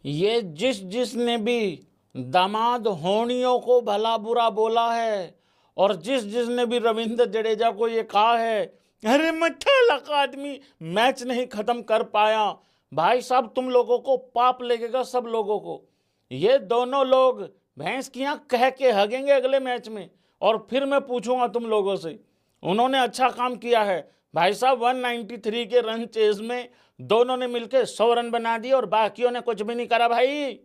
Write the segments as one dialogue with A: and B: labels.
A: ये जिसने भी दामाद होनियों को भला बुरा बोला है और जिसने भी रविंद्र जडेजा को ये कहा है अरे मट्ठा लगा आदमी मैच नहीं खत्म कर पाया, भाई साहब तुम लोगों को पाप लगेगा सब लोगों को। ये दोनों लोग भैंस की आंख कह के हगेंगे अगले मैच में और फिर मैं पूछूंगा तुम लोगों से। उन्होंने अच्छा काम किया है भाई साहब, 193 के रन चेज में दोनों ने मिलकर 100 रन बना दिए और बाकियों ने कुछ भी नहीं करा। भाई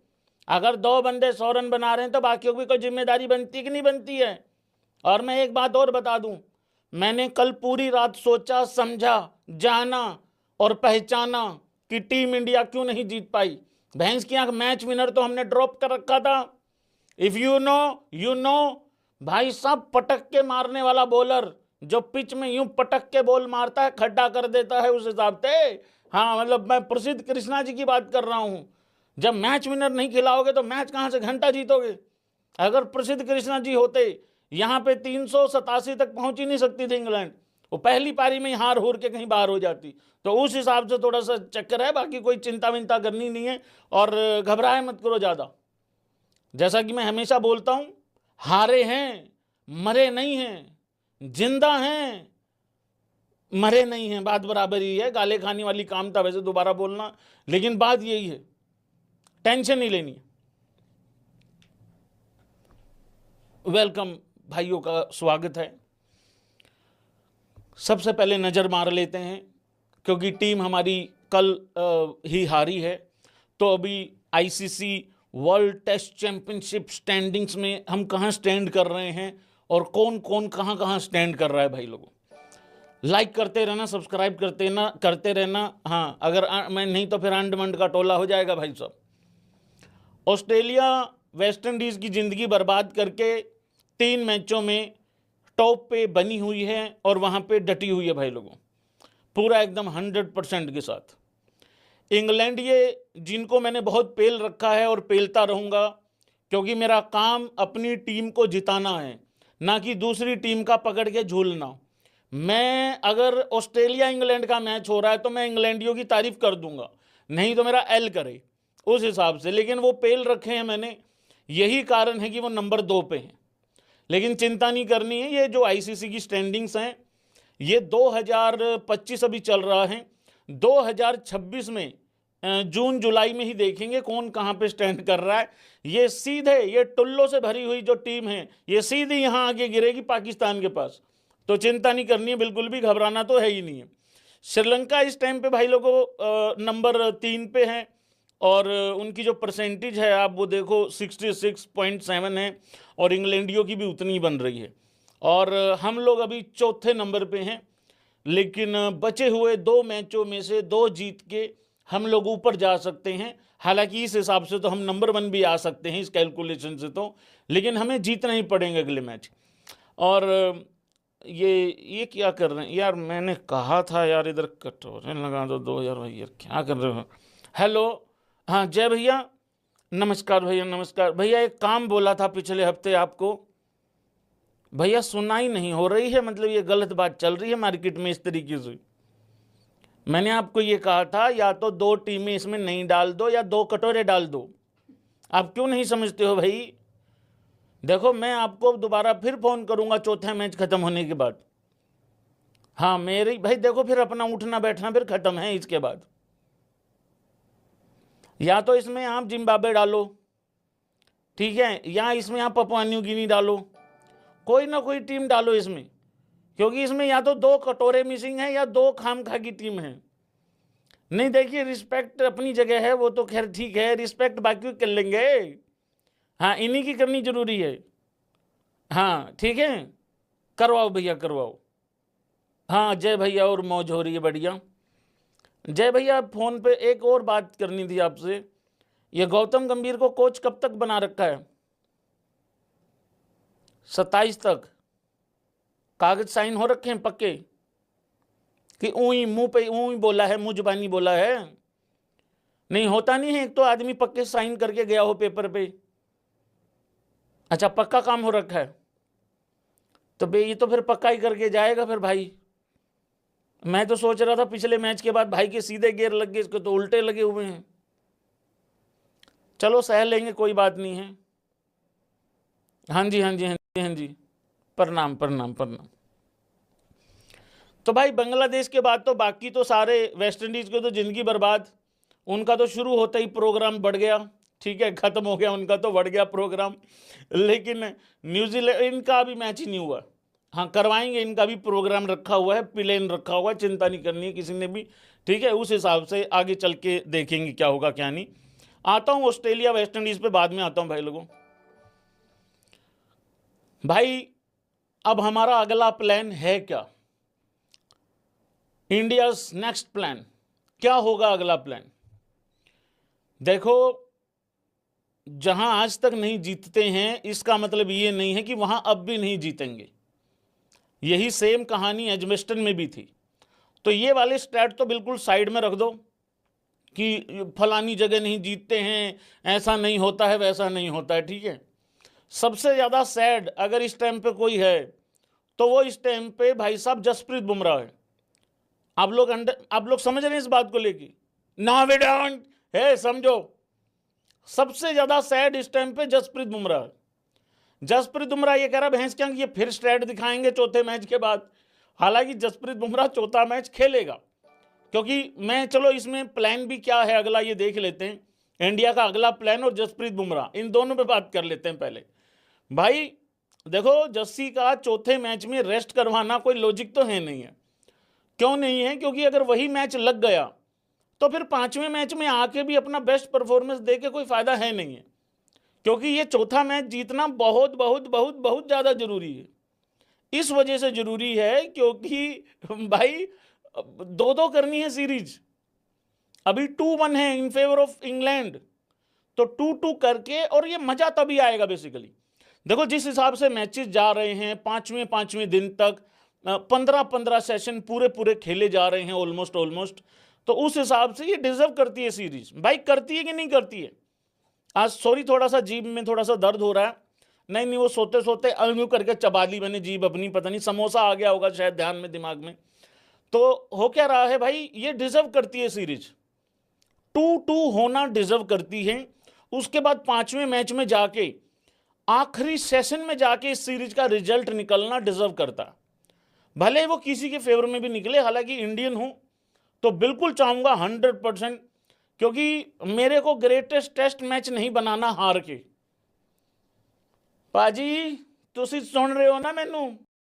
A: अगर 2 बंदे 100 रन बना रहे हैं तो बाकियों की कोई जिम्मेदारी बनती कि नहीं बनती है। और मैं एक बात और बता दूं, मैंने कल पूरी रात सोचा समझा जाना और पहचाना कि टीम इंडिया क्यों नहीं जीत पाई। भैंस की आंख मैच विनर तो हमने ड्रॉप कर रखा था। इफ यू नो भाई साहब, पटक के मारने वाला बॉलर जो पिच में यूं पटक के बॉल मारता है खड्डा कर देता है, उस हिसाब से। हाँ मतलब मैं प्रसिद्ध कृष्णा जी की बात कर रहा हूं। जब मैच विनर नहीं खिलाओगे तो मैच कहां से घंटा जीतोगे। अगर प्रसिद्ध कृष्णा जी होते यहां पे 387 तक पहुंच ही नहीं सकती थी इंग्लैंड, वो पहली पारी में ही हार होर के कहीं बाहर हो जाती। तो उस हिसाब से थोड़ा सा चक्कर है, बाकी कोई चिंता विंता करनी नहीं है और घबराए मत करो ज़्यादा। जैसा कि मैं हमेशा बोलता हूं, हारे हैं मरे नहीं हैं, जिंदा हैं मरे नहीं हैं, बात बराबर ही है। गाले खाने वाली काम था वैसे दोबारा बोलना, लेकिन बात यही है, टेंशन नहीं लेनी। वेलकम भाइयों का स्वागत है। सबसे पहले नज़र मार लेते हैं क्योंकि टीम हमारी कल ही हारी है, तो अभी ICC world test championship standings में हम कहाँ स्टैंड कर रहे हैं और कौन कौन कहाँ कहाँ स्टैंड कर रहा है। भाई लोगों लाइक करते रहना, सब्सक्राइब करते रहना। हाँ अगर मैं नहीं तो फिर अंडमंड का टोला हो जाएगा भाई साहब। ऑस्ट्रेलिया वेस्ट इंडीज़ की ज़िंदगी बर्बाद करके 3 मैचों में टॉप पे बनी हुई है और वहाँ पे डटी हुई है भाई लोगों, पूरा एकदम 100% के साथ। इंग्लैंड ये जिनको मैंने बहुत पेल रखा है और पेलता रहूँगा, क्योंकि मेरा काम अपनी टीम को जिताना है, ना कि दूसरी टीम का पकड़ के झूलना। मैं अगर ऑस्ट्रेलिया इंग्लैंड का मैच हो रहा है तो मैं इंग्लैंडियों की तारीफ कर दूंगा, नहीं तो मेरा एल करे उस हिसाब से। लेकिन वो पेल रखे हैं मैंने, यही कारण है कि वो नंबर 2 पे हैं। लेकिन चिंता नहीं करनी है, ये जो आईसीसी की स्टैंडिंग्स हैं ये 2025 अभी चल रहा है, 2026 में जून जुलाई में ही देखेंगे कौन कहाँ पे स्टैंड कर रहा है। ये सीधे ये टुल्लों से भरी हुई जो टीम है ये सीधे यहाँ आगे गिरेगी पाकिस्तान के पास। तो चिंता नहीं करनी है, बिल्कुल भी घबराना तो है ही नहीं है। श्रीलंका इस टाइम पे भाई लोगों नंबर 3 पे है और उनकी जो परसेंटेज है आप वो देखो 66.7 है और इंग्लैंडियों की भी उतनी ही बन रही है। और हम लोग अभी 4थे नंबर पे हैं, लेकिन बचे हुए 2 मैचों में से 2 जीत के हम लोग ऊपर जा सकते हैं। हालांकि इस हिसाब से तो हम नंबर 1 भी आ सकते हैं इस कैलकुलेशन से तो, लेकिन हमें जीतना ही पड़ेंगे अगले मैच। और ये क्या कर रहे हैं यार, मैंने कहा था यार इधर कटोरे लगा दो यार। भाई यार क्या कर रहे हो। हेलो, हाँ जय भैया, नमस्कार भैया, नमस्कार भैया। एक काम बोला था पिछले हफ्ते आपको भैया, सुनाई नहीं हो रही है, मतलब ये गलत बात चल रही है मार्केट में इस तरीके से। मैंने आपको ये कहा था या तो 2 टीमें इसमें नहीं डाल दो या 2 कटोरे डाल दो। आप क्यों नहीं समझते हो भाई। देखो मैं आपको दोबारा फिर फ़ोन करूंगा 4था मैच खत्म होने के बाद। हाँ मेरी भाई देखो, फिर अपना उठना बैठना फिर खत्म है इसके बाद। या तो इसमें आप जिम्बाब्वे डालो, ठीक है, या इसमें आप पपुआ न्यू गिनी डालो, कोई ना कोई टीम डालो इसमें, क्योंकि इसमें या तो 2 कटोरे मिसिंग है या 2 खामखा की टीम है। नहीं देखिए, रिस्पेक्ट अपनी जगह है, वो तो खैर ठीक है, रिस्पेक्ट बाकी कर लेंगे। हाँ इन्हीं की करनी जरूरी है। हाँ ठीक है, करवाओ भैया करवाओ। हाँ जय भैया, और मौज हो रही है बढ़िया। जय भैया फ़ोन पे एक और बात करनी थी आपसे। ये गौतम गंभीर को कोच कब तक बना रखा है। 27 तक कागज साइन हो रखे हैं पक्के कि ऊई मुंह पे ऊई बोला है, मुंह जुबानी बोला है। नहीं होता नहीं है, एक तो आदमी पक्के साइन करके गया हो पेपर पे। अच्छा पक्का काम हो रखा है, तो बे ये तो फिर पक्का ही करके जाएगा फिर भाई। मैं तो सोच रहा था पिछले मैच के बाद भाई के सीधे गेयर लग गए, इसको तो उल्टे लगे हुए हैं। चलो सह लेंगे, कोई बात नहीं है। हाँ जी, हाँ जी, हाँ जी, हाँ जी, प्रणाम प्रणाम प्रणाम। तो भाई बांग्लादेश के बाद तो बाकी तो सारे, वेस्ट इंडीज के तो जिंदगी बर्बाद, उनका तो शुरू होता ही प्रोग्राम बढ़ गया, ठीक है, खत्म हो गया उनका तो बढ़ गया प्रोग्राम। लेकिन न्यूजीलैंड, इनका अभी मैच ही नहीं हुआ। हाँ करवाएंगे, इनका भी प्रोग्राम रखा हुआ है, प्लेन रखा हुआ है, चिंता नहीं करनी है किसी ने भी, ठीक है। उस हिसाब से आगे चल के देखेंगे क्या होगा क्या नहीं। आता हूँ ऑस्ट्रेलिया वेस्ट इंडीज पे बाद में आता हूँ भाई लोगों। भाई अब हमारा अगला प्लान है क्या, इंडियाज नेक्स्ट प्लान क्या होगा, अगला प्लान देखो। जहां आज तक नहीं जीतते हैं इसका मतलब ये नहीं है कि वहां अब भी नहीं जीतेंगे। यही सेम कहानी एजमेस्टन में भी थी। तो ये वाले स्टैट तो बिल्कुल साइड में रख दो कि फलानी जगह नहीं जीतते हैं, ऐसा नहीं होता है, वैसा नहीं होता है, ठीक है। सबसे ज़्यादा सैड अगर इस टाइम पे कोई है तो वो इस टाइम पे भाई साहब जसप्रीत बुमराह है। आप लोग समझ रहे हैं इस बात को लेके, ना वी डोंट है, समझो। सबसे ज्यादा सैड इस टाइम पे जसप्रीत बुमराह। जसप्रीत बुमराह ये कह रहा भैंस क्या ये फिर स्टैट दिखाएंगे चौथे मैच के बाद। हालांकि जसप्रीत बुमराह चौथा मैच खेलेगा, क्योंकि मैं, चलो इसमें प्लान भी क्या है अगला ये देख लेते हैं। इंडिया का अगला प्लान और जसप्रीत बुमराह, इन दोनों पे बात कर लेते हैं पहले। भाई देखो, जस्सी का चौथे मैच में रेस्ट करवाना कोई लॉजिक तो है नहीं है। क्यों नहीं है? क्योंकि अगर वही मैच लग गया तो फिर पांचवें मैच में आके भी अपना बेस्ट परफॉर्मेंस दे के कोई फायदा है नहीं है। क्योंकि ये चौथा मैच जीतना बहुत बहुत बहुत बहुत ज्यादा जरूरी है। इस वजह से जरूरी है क्योंकि भाई 2-2 करनी है सीरीज। अभी 2-1 है इन फेवर ऑफ इंग्लैंड, तो 2-2 करके, और ये मजा तभी आएगा बेसिकली। देखो जिस हिसाब से मैचेस जा रहे हैं, पांचवें दिन तक 15-15 सेशन पूरे पूरे खेले जा रहे हैं, ऑलमोस्ट। तो उस हिसाब से ये डिजर्व करती है सीरीज। भाई करती है कि नहीं करती है? आज सॉरी थोड़ा सा जीभ में थोड़ा सा दर्द हो रहा है। नहीं वो सोते सोते अलगू करके चबा ली मैंने जीभ अपनी, पता नहीं समोसा आ गया होगा शायद ध्यान में, दिमाग में। तो हो क्या रहा है भाई, ये डिजर्व करती है सीरीज, 2-2 होना डिजर्व करती है। उसके बाद पांचवें मैच में जाके, आखिरी सेशन में जाके इस सीरीज का रिजल्ट निकलना डिजर्व करता। भले वो किसी के फेवर में भी निकले, हालांकि इंडियन हूं तो बिल्कुल चाहूंगा 100%, क्योंकि मेरे को ग्रेटेस्ट टेस्ट मैच नहीं बनाना हार के। पाजी तुसी सुन रहे हो ना मैनू?